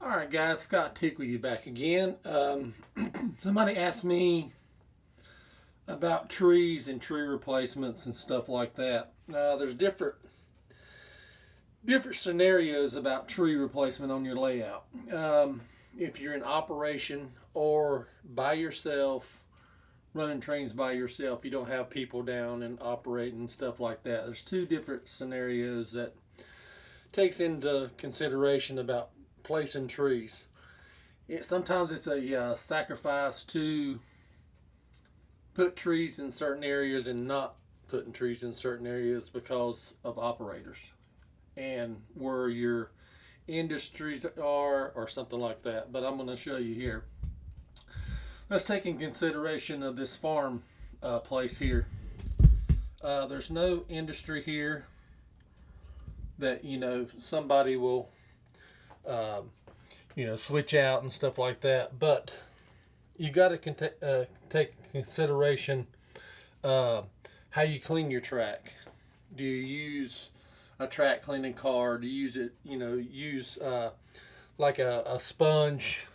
All right, guys, Scott Tick with you back again. Somebody asked me about trees and tree replacements and stuff like that. There's different scenarios about tree replacement on your layout. If you're in operation or by yourself, running trains by yourself, you don't have people down and operating and stuff like that. There's two different scenarios that takes into consideration about placing trees. Sometimes it's a sacrifice to put trees in certain areas and not putting trees in certain areas because of operators and where your industries are or something like that. But I'm going to show you here. Let's take in consideration of this farm place here. There's no industry here that somebody will switch out and stuff like that. But you got to take consideration how you clean your track. Do you use a track cleaning car? Do you use it? Use like a sponge,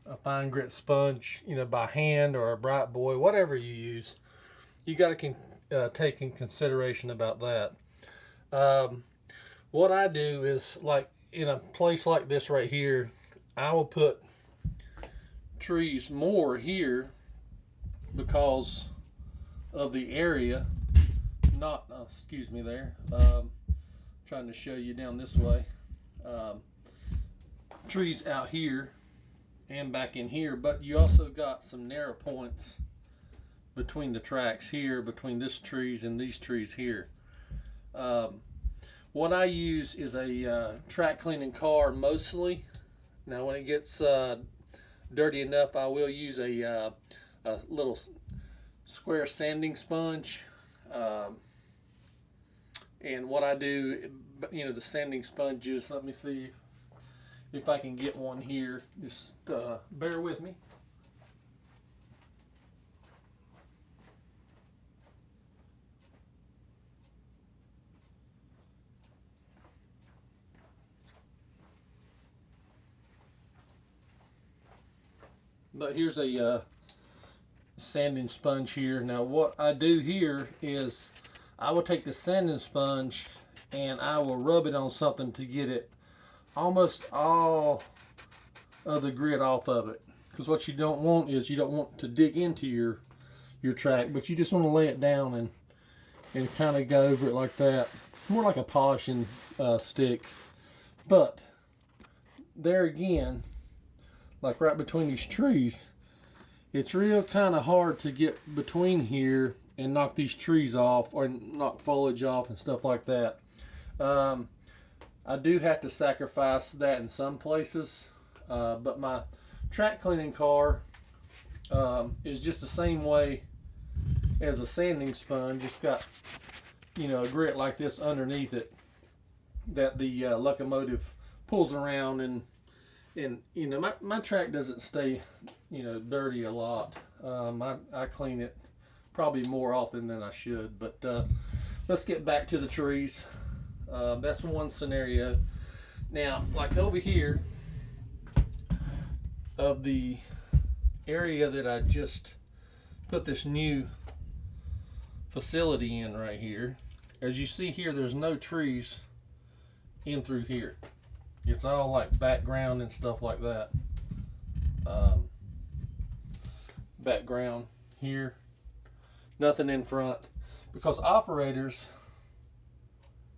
a fine grit sponge, by hand or a bright boy, whatever you use. You got to take in consideration about that. What I do is, like in a place like this right here, I will put trees more here because of the area. Not, excuse me there. Trying to show you down this way. Trees out here and back in here, but you also got some narrow points between the tracks here, between this trees and these trees here. What I use is a track cleaning car mostly. Now when it gets dirty enough, I will use a little square sanding sponge. And what I do, the sanding sponges, let me see if I can get one here. Just bear with me. But here's a sanding sponge here. Now what I do here is I will take the sanding sponge and I will rub it on something to get it almost all of the grit off of it. Because what you don't want is you don't want to dig into your track, but you just want to lay it down and kind of go over it like that. More like a polishing stick. But there again, like right between these trees, it's real kind of hard to get between here and knock these trees off or knock foliage off and stuff like that. I do have to sacrifice that in some places, but my track cleaning car is just the same way as a sanding sponge. It's got a grit like this underneath it that the locomotive pulls around, and my track doesn't stay dirty a lot. I clean it probably more often than I should. But let's get back to the trees. That's one scenario. Now, like over here of the area that I just put this new facility in right here, as you see here, there's no trees in through here. It's all like background and stuff like that. Background here, nothing in front, because operators,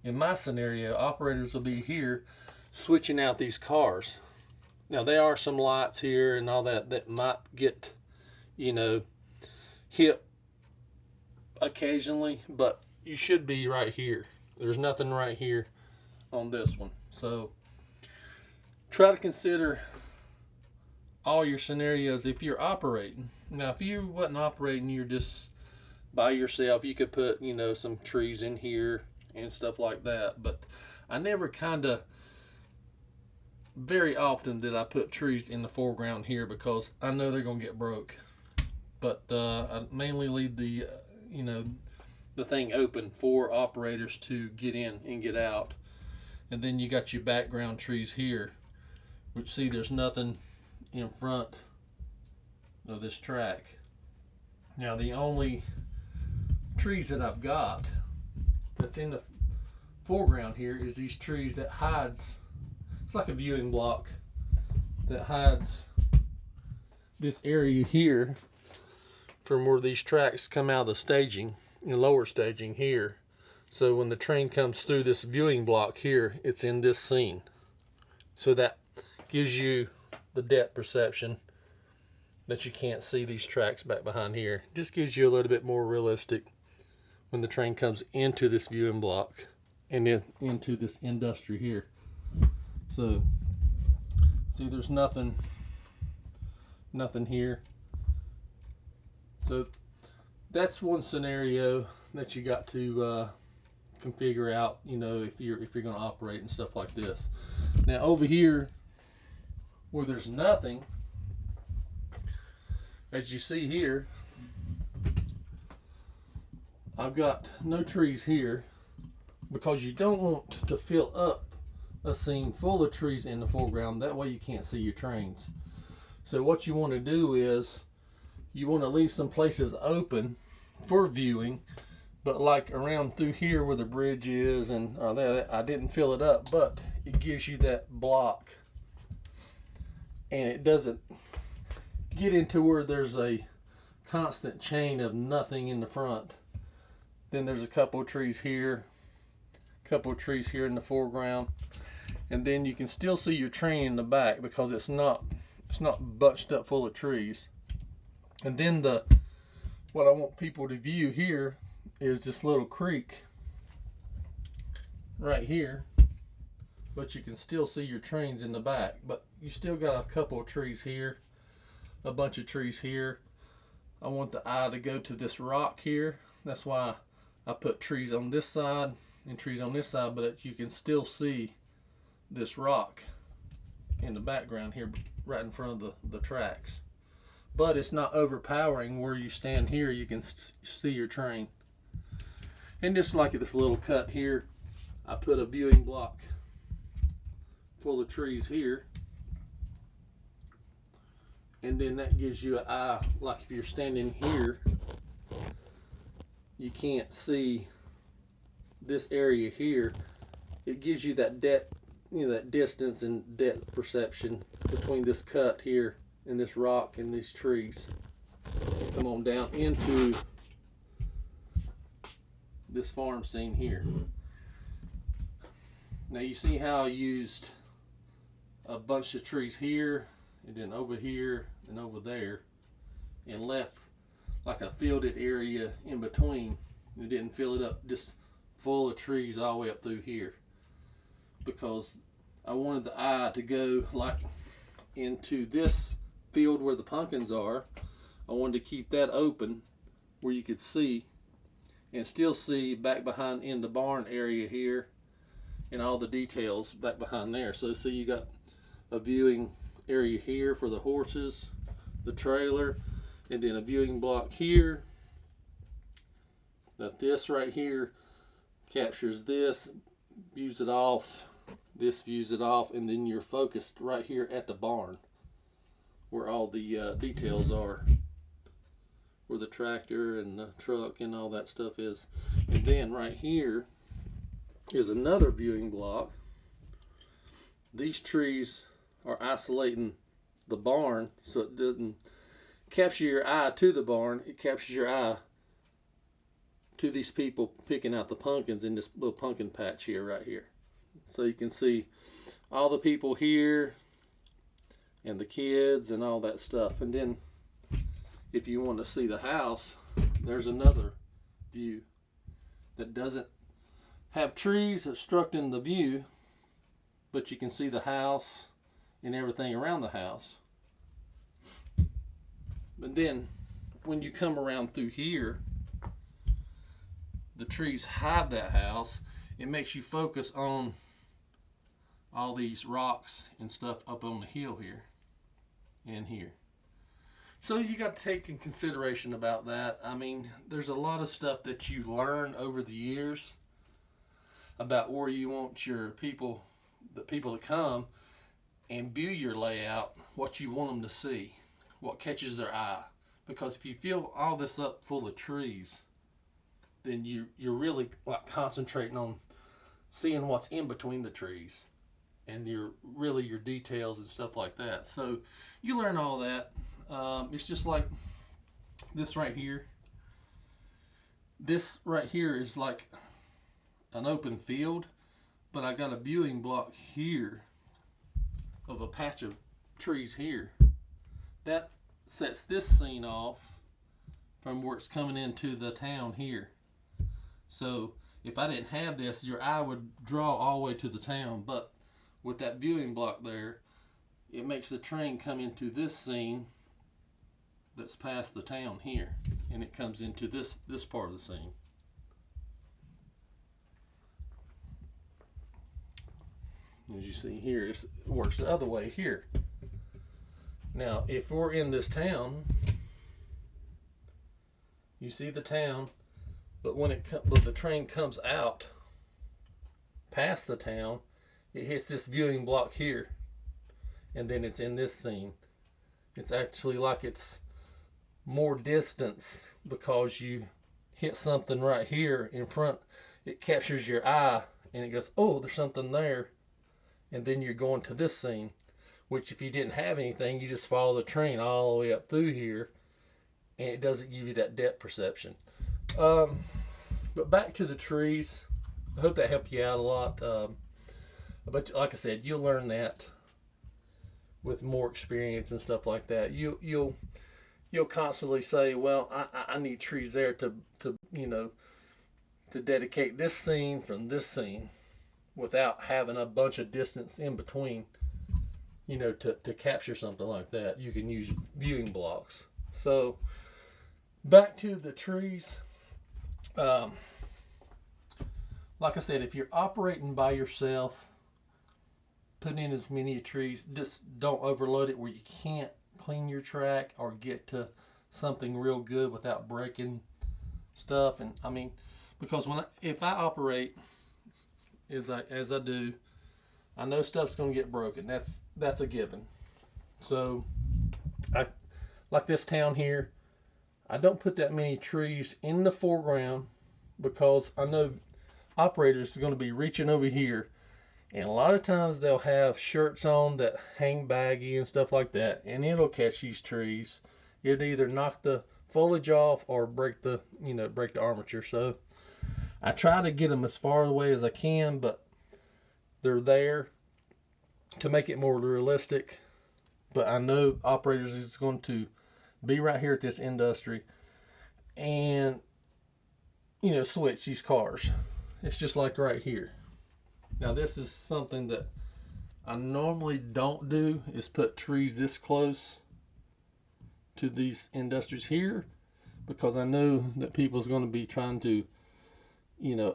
in my scenario, operators will be here switching out these cars. Now there are some lights here and all that might get hit occasionally, but you should be right here. There's nothing right here on this one. So try to consider all your scenarios if you're operating. Now if you wasn't operating, you're just by yourself, you could put some trees in here and stuff like that. But I never very often did I put trees in the foreground here because I know they're gonna get broke. But I mainly leave the thing open for operators to get in and get out. And then you got your background trees here which see there's nothing in front of this track. Now the only trees that I've got that's in the foreground here is these trees that hides, it's like a viewing block that hides this area here from where these tracks come out of the staging, lower staging here. So when the train comes through this viewing block here, it's in this scene. So that gives you the depth perception that you can't see these tracks back behind here. Just gives you a little bit more realistic when the train comes into this viewing block and then into this industry here. So see, there's nothing here. So that's one scenario that you got to configure out, if you're going to operate and stuff like this. Now over here where there's nothing, as you see here, I've got no trees here because you don't want to fill up a scene full of trees in the foreground. That way you can't see your trains. So what you want to do is you want to leave some places open for viewing, but like around through here where the bridge is and there, I didn't fill it up, but it gives you that block and it doesn't get into where there's a constant chain of nothing in the front. Then there's a couple of trees here, a couple of trees here in the foreground, and then you can still see your train in the back because it's not bunched up full of trees. And then what I want people to view here is this little creek right here, but you can still see your trains in the back. But you still got a couple of trees here, a bunch of trees here. I want the eye to go to this rock here. That's why I put trees on this side and trees on this side, but you can still see this rock in the background here right in front of the tracks. But it's not overpowering. Where you stand here, you can see your train. And just like this little cut here, I put a viewing block full of trees here. And then that gives you an eye, like if you're standing here, you can't see this area here. It gives you that depth, that distance and depth perception between this cut here and this rock and these trees. Come on down into this farm scene here. Now you see how I used a bunch of trees here and then over here and over there and left like a fielded area in between. You didn't fill it up just full of trees all the way up through here because I wanted the eye to go like into this field where the pumpkins are. I wanted to keep that open where you could see and still see back behind in the barn area here and all the details back behind there. So you got a viewing area here for the horses, the trailer, and then a viewing block here. That this right here captures this, views it off, this views it off, and then you're focused right here at the barn where all the details are, where the tractor and the truck and all that stuff is. And then right here is another viewing block. These trees are isolating the barn so it doesn't capture your eye to the barn, it captures your eye to these people picking out the pumpkins in this little pumpkin patch here, right here. So you can see all the people here and the kids and all that stuff. And then if you want to see the house, there's another view that doesn't have trees obstructing the view, but you can see the house and everything around the house. But then when you come around through here, the trees hide that house. It makes you focus on all these rocks and stuff up on the hill here and here. So you got to take in consideration about that. I mean, there's a lot of stuff that you learn over the years about where you want your people, the people to come, and view your layout what you want them to see, what catches their eye. Because if you fill all this up full of trees, then you're really like concentrating on seeing what's in between the trees, and your details and stuff like that. So you learn all that. It's just like this right here. This right here is like an open field, but I got a viewing block here of a patch of trees here. That sets this scene off from where it's coming into the town here. So if I didn't have this, your eye would draw all the way to the town, but with that viewing block there, it makes the train come into this scene that's past the town here, and it comes into this part of the scene. As you see here, it works the other way here. Now, if we're in this town, you see the town, but when the train comes out past the town, it hits this viewing block here, and then it's in this scene. It's actually like it's more distance because you hit something right here in front. It captures your eye, and it goes, oh, there's something there. And then you're going to this scene, which if you didn't have anything, you just follow the train all the way up through here, and it doesn't give you that depth perception. But back to the trees. I hope that helped you out a lot. But like I said, you'll learn that with more experience and stuff like that. You'll constantly say, well, I need trees there to dedicate this scene from this scene, without having a bunch of distance in between, to capture something like that. You can use viewing blocks. So back to the trees. Like I said, if you're operating by yourself, put in as many trees. Just don't overload it where you can't clean your track or get to something real good without breaking stuff. And I mean, because if I operate as I do, I know stuff's going to get broken. That's a given. So I like this town here, I don't put that many trees in the foreground because I know operators are going to be reaching over here, and a lot of times they'll have shirts on that hang baggy and stuff like that, and it'll catch these trees. It'll either knock the foliage off or break the armature. So I try to get them as far away as I can, but they're there to make it more realistic. But I know operators is going to be right here at this industry and switch these cars. It's just like right here. Now this is something that I normally don't do, is put trees this close to these industries here, because I know that people's going to be trying to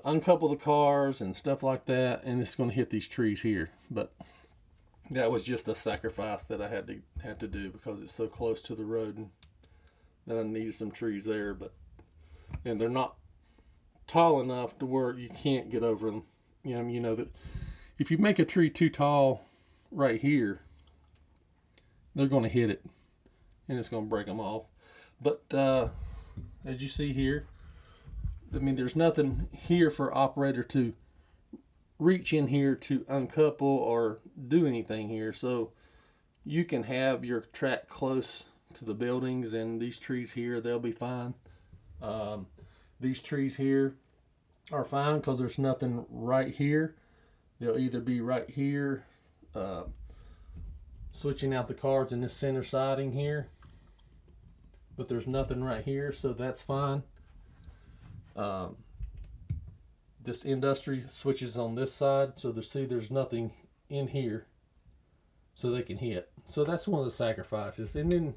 uncouple the cars and stuff like that, and it's going to hit these trees here. But that was just a sacrifice that I had to do because it's so close to the road, and that I needed some trees there. And they're not tall enough to where you can't get over them. You know that if you make a tree too tall right here, they're going to hit it and it's going to break them off. But as you see here, I mean, there's nothing here for operator to reach in here to uncouple or do anything here. So you can have your track close to the buildings, and these trees here, they'll be fine. These trees here are fine because there's nothing right here. They'll either be right here, switching out the cars in this center siding here, but there's nothing right here, so that's fine. This industry switches on this side, so there's nothing in here, so they can hit. So that's one of the sacrifices. And then,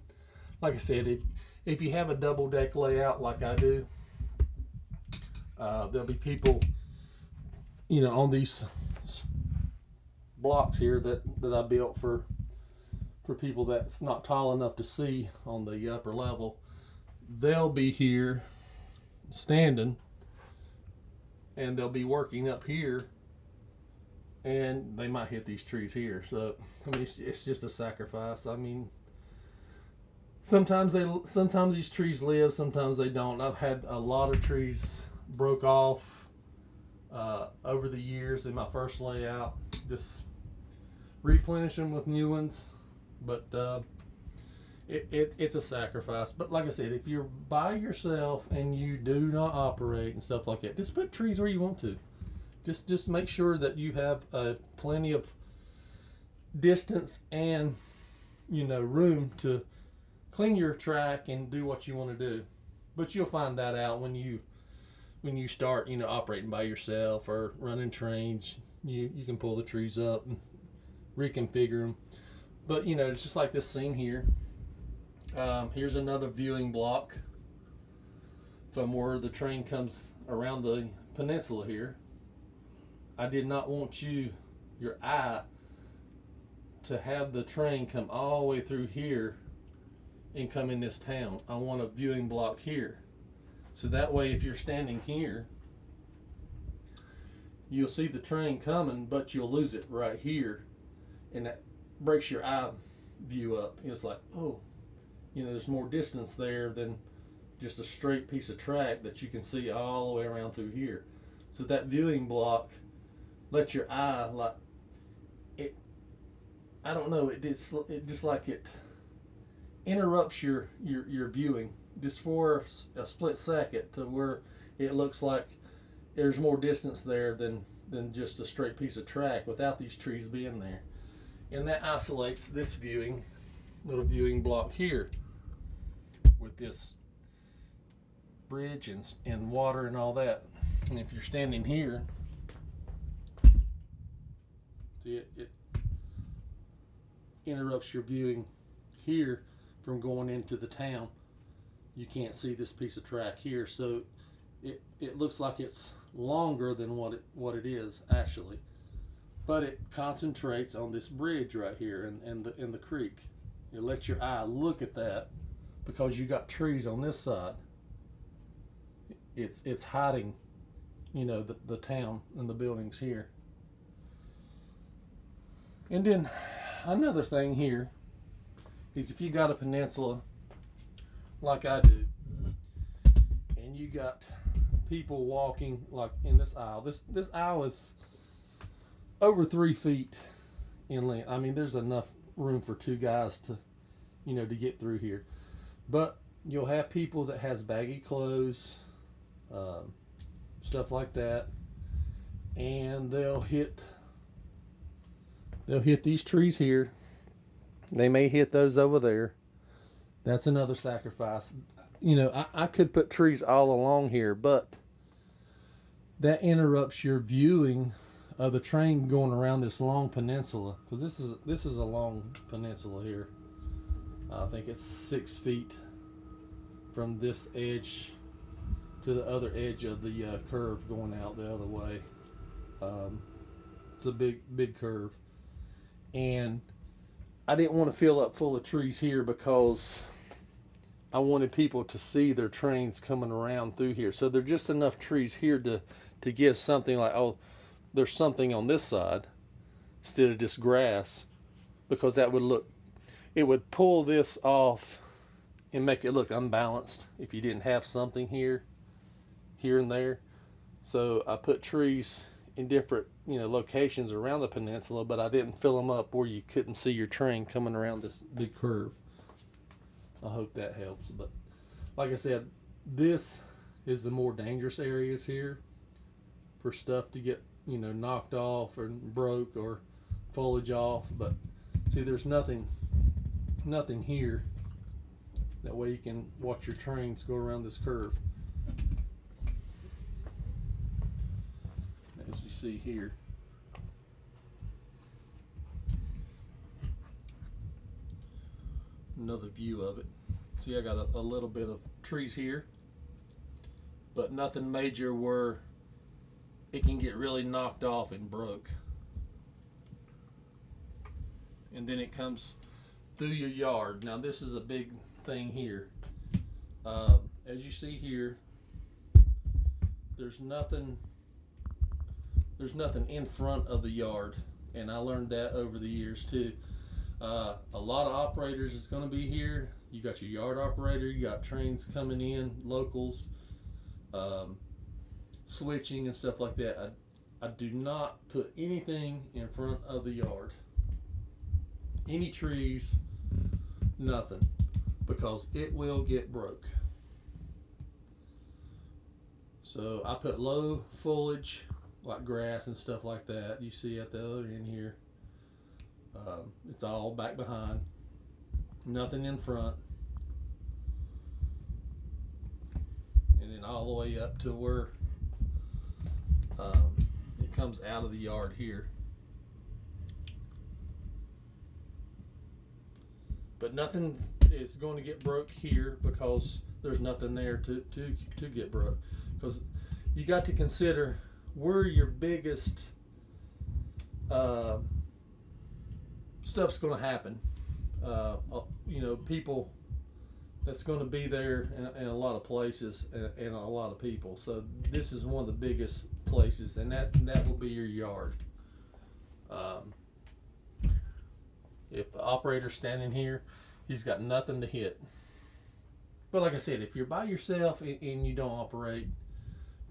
like I said, if you have a double deck layout like I do, there'll be people, on these blocks here that I built for people that's not tall enough to see on the upper level. They'll be here standing, and they'll be working up here and they might hit these trees here. So I mean, it's just a sacrifice. I mean, sometimes these trees live, sometimes they don't. I've had a lot of trees broke off over the years in my first layout. Just replenish them with new ones, but it's a sacrifice. But like I said, if you're by yourself and you do not operate and stuff like that, just put trees where you want to. Just make sure that you have plenty of distance and room to clean your track and do what you want to do. But you'll find that out when you start operating by yourself or running trains. You can pull the trees up and reconfigure them. But it's just like this scene here. Here's another viewing block from where the train comes around the peninsula here. I did not want your eye to have the train come all the way through here and come in this town. I want a viewing block here. So that way if you're standing here, you'll see the train coming, but you'll lose it right here. And that breaks your eye view up. It's like, oh, there's more distance there than just a straight piece of track that you can see all the way around through here. So that viewing block lets your eye, like, it, I don't know, it just like it interrupts your viewing just for a split second, to where it looks like there's more distance there than just a straight piece of track without these trees being there. And that isolates this little viewing block here with this bridge and water and all that. And if you're standing here, see it interrupts your viewing here from going into the town. You can't see this piece of track here, so it looks like it's longer than what it is actually. But it concentrates on this bridge right here and the creek. It lets your eye look at that because you got trees on this side. It's hiding, the town and the buildings here. And then another thing here is, if you got a peninsula like I do, and you got people walking like in this aisle. This aisle is over 3 feet in length. I mean, there's enough room for two guys to get through here. But you'll have people that has baggy clothes, stuff like that, and they'll hit these trees here. They may hit those over there. That's another sacrifice. I could put trees all along here, but that interrupts your viewing of the train going around this long peninsula. Because this is a long peninsula here. I think it's 6 feet from this edge to the other edge of the curve going out the other way. It's a big curve, and I didn't want to fill up full of trees here because I wanted people to see their trains coming around through here. So there's just enough trees here to give something like, oh, there's something on this side instead of just grass, because it would pull this off and make it look unbalanced if you didn't have something here and there. So I put trees in different locations around the peninsula, but I didn't fill them up where you couldn't see your train coming around this big curve. I hope that helps. But like I said, this is the more dangerous areas here for stuff to get knocked off or broke or foliage off. But see, there's nothing here. That way you can watch your trains go around this curve. As you see here. Another view of it. See, I got a little bit of trees here, but nothing major where it can get really knocked off and broke. And then it comes through your yard. Now this is a big thing here. As you see here, there's there's nothing in front of the yard, and I learned that over the years too. A lot of operators is going to be here. You got your yard operator, you got trains coming in, locals, switching and stuff like that. I do not put anything in front of the yard. Any trees, nothing, because it will get broke. So I put low foliage, like grass and stuff like that. You see at the other end here. It's all back behind. Nothing in front. And then all the way up to where it comes out of the yard here. But nothing is going to get broke here because there's nothing there to get broke. Because you got to consider where your biggest stuff's going to happen. People that's going to be there in a lot of places and a lot of people. So this is one of the biggest places, and that will be your yard. If the operator's standing here, he's got nothing to hit. But like I said, if you're by yourself and you don't operate,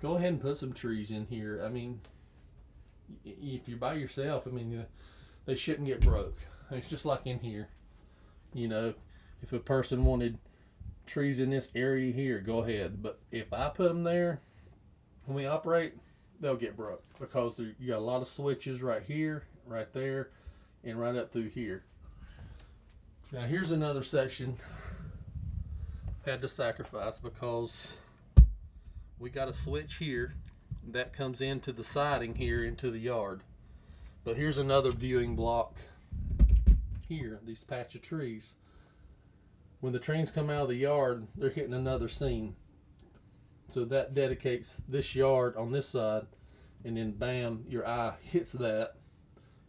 go ahead and put some trees in here. I mean, if you're by yourself, I mean, they shouldn't get broke. It's just like in here. If a person wanted trees in this area here, go ahead. But if I put them there when we operate, they'll get broke because you got a lot of switches right here, right there, and right up through here. Now here's another section I had to sacrifice because we got a switch here that comes into the siding here into the yard. But here's another viewing block here, these patch of trees. When the trains come out of the yard, they're hitting another scene. So that dedicates this yard on this side, and then bam, your eye hits that,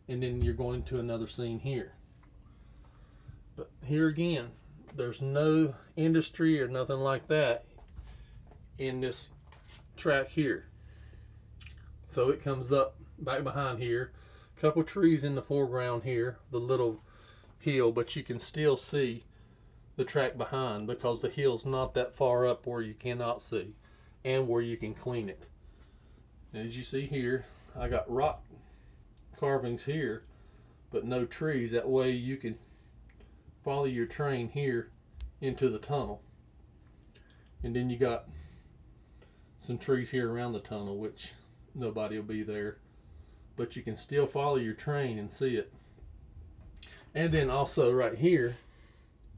and then you're going to another scene here. But here again, there's no industry or nothing like that in this track here. So it comes up back behind here. A couple trees in the foreground here, the little hill, but you can still see the track behind because the hill's not that far up where you cannot see and where you can clean it. And as you see here, I got rock carvings here, but no trees. That way you can follow your train here into the tunnel. And then you got some trees here around the tunnel, which nobody will be there, but you can still follow your train and see it. And then also right here,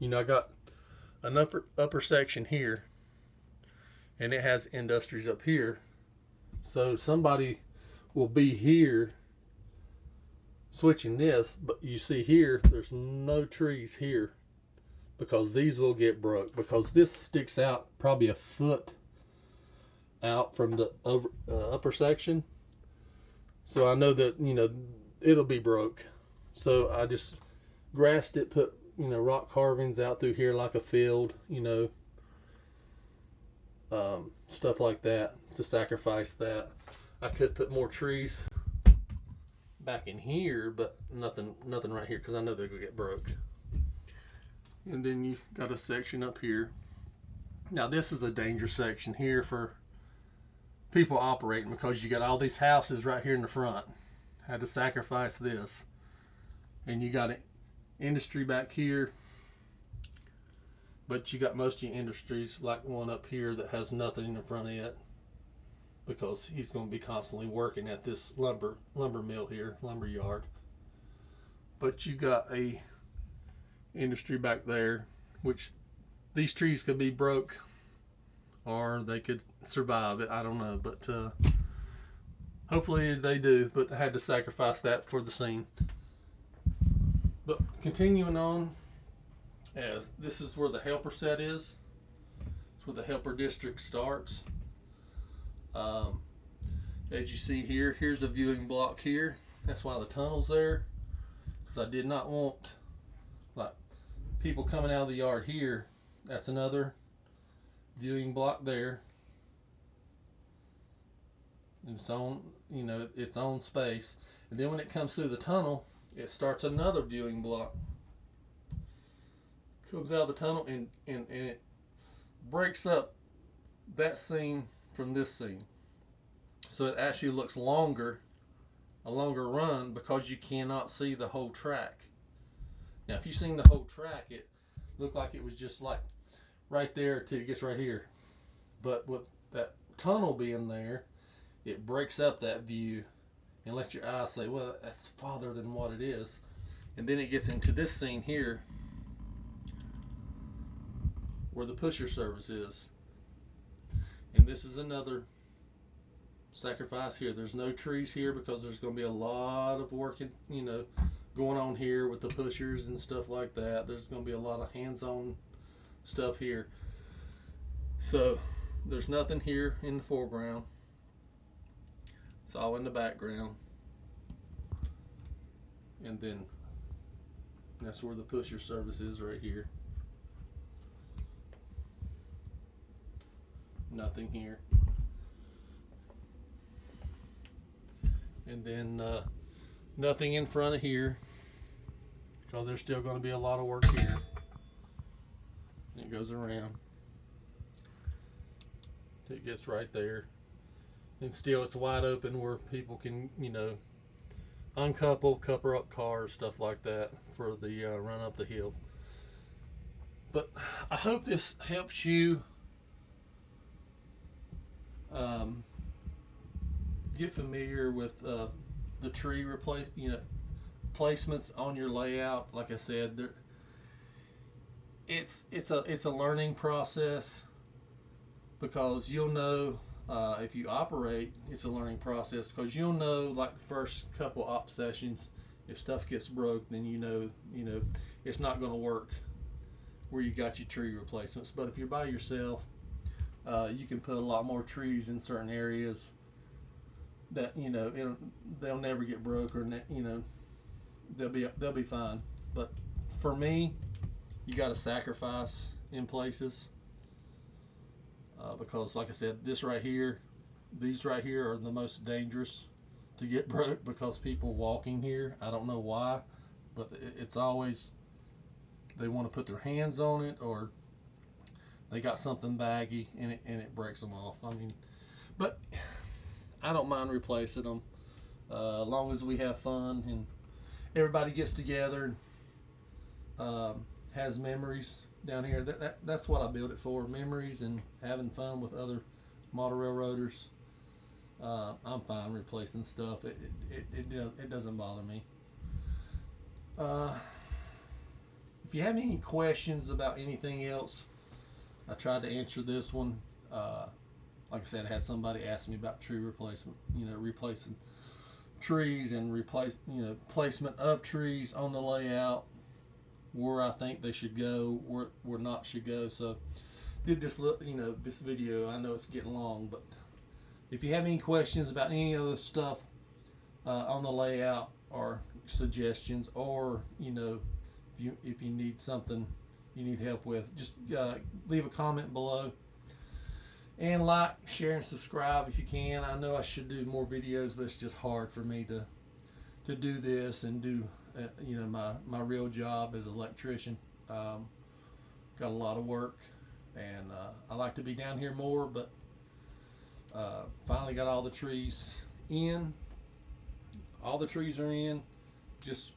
I got an upper section here, and it has industries up here. So somebody will be here switching this, but you see here, there's no trees here because these will get broke because this sticks out probably a foot out from the upper section. So I know that, it'll be broke. So I just grassed it, put, rock carvings out through here like a field, stuff like that to sacrifice that. I could put more trees back in here, but nothing right here because I know they're gonna get broke. And then you got a section up here. Now this is a danger section here for people operating because you got all these houses right here in the front. Had to sacrifice this, and you got an industry back here, but you got most of your industries like one up here that has nothing in front of it because he's going to be constantly working at this lumber mill here, lumber yard. But you got a industry back there, which these trees could be broke or they could survive it. I don't know, but hopefully they do. But I had to sacrifice that for the scene. But continuing on, as this is where the helper set is. It's where the helper district starts. As you see here, here's a viewing block here. That's why the tunnel's there, because I did not want like people coming out of the yard here. That's another viewing block there. its own, its own space. And then when it comes through the tunnel, it starts another viewing block. Comes out of the tunnel and it breaks up that scene from this scene. So it actually looks longer, a longer run, because you cannot see the whole track. Now, if you've seen the whole track, it looked like it was just like right there till it gets right here. But with that tunnel being there, it breaks up that view and lets your eyes say, well, that's farther than what it is. And then it gets into this scene here where the pusher service is. And this is another sacrifice here. There's no trees here because there's going to be a lot of work, going on here with the pushers and stuff like that. There's going to be a lot of hands-on stuff here. So there's nothing here in the foreground. It's all in the background. And then that's where the pusher service is, right here. Nothing here. And then nothing in front of here, because there's still going to be a lot of work here. It goes around. It gets right there. And still it's wide open where people can, uncouple, cover up cars, stuff like that for the run up the hill. But I hope this helps you get familiar with the tree placements on your layout. Like I said, it's a learning process, because you'll know if you operate. It's a learning process because you'll know, like the first couple op sessions, if stuff gets broke, then you know it's not going to work where you got your tree replacements. But if you're by yourself, you can put a lot more trees in certain areas that they'll never get broke, or they'll be fine. But for me, you got to sacrifice in places, because like I said, these right here are the most dangerous to get broke, because people walking here, I don't know why, but it's always they want to put their hands on it, or they got something baggy and it breaks them off. I mean, but I don't mind replacing them, as long as we have fun and everybody gets together and has memories down here. That's what I built it for, memories and having fun with other model railroaders. I'm fine replacing stuff. It doesn't bother me. If you have any questions about anything else, I tried to answer this one. Like I said, I had somebody ask me about tree replacement, replacing trees and placement of trees on the layout, where I think they should go, where not should go. So did this video. I know it's getting long, but if you have any questions about any other stuff on the layout, or suggestions, or if you need something you need help with, just leave a comment below, and like, share, and subscribe if you can. I know I should do more videos, but it's just hard for me to do this and do my real job as an electrician. Got a lot of work, and I like to be down here more, but finally got all the trees in. All the trees are in, just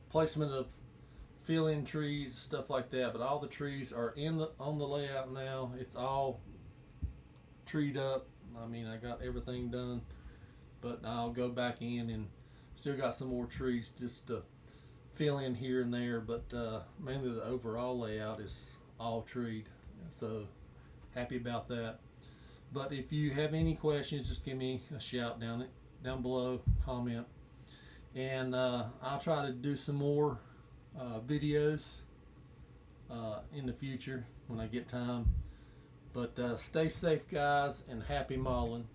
placement of fill-in trees, stuff like that. But all the trees are on the layout now. It's all treed up. I mean, I got everything done, but I'll go back in and still got some more trees just to fill in here and there. But mainly the overall layout is all treed, so happy about that. But if you have any questions, just give me a shout down below, comment, and I'll try to do some more videos in the future when I get time. But stay safe, guys, and happy modeling.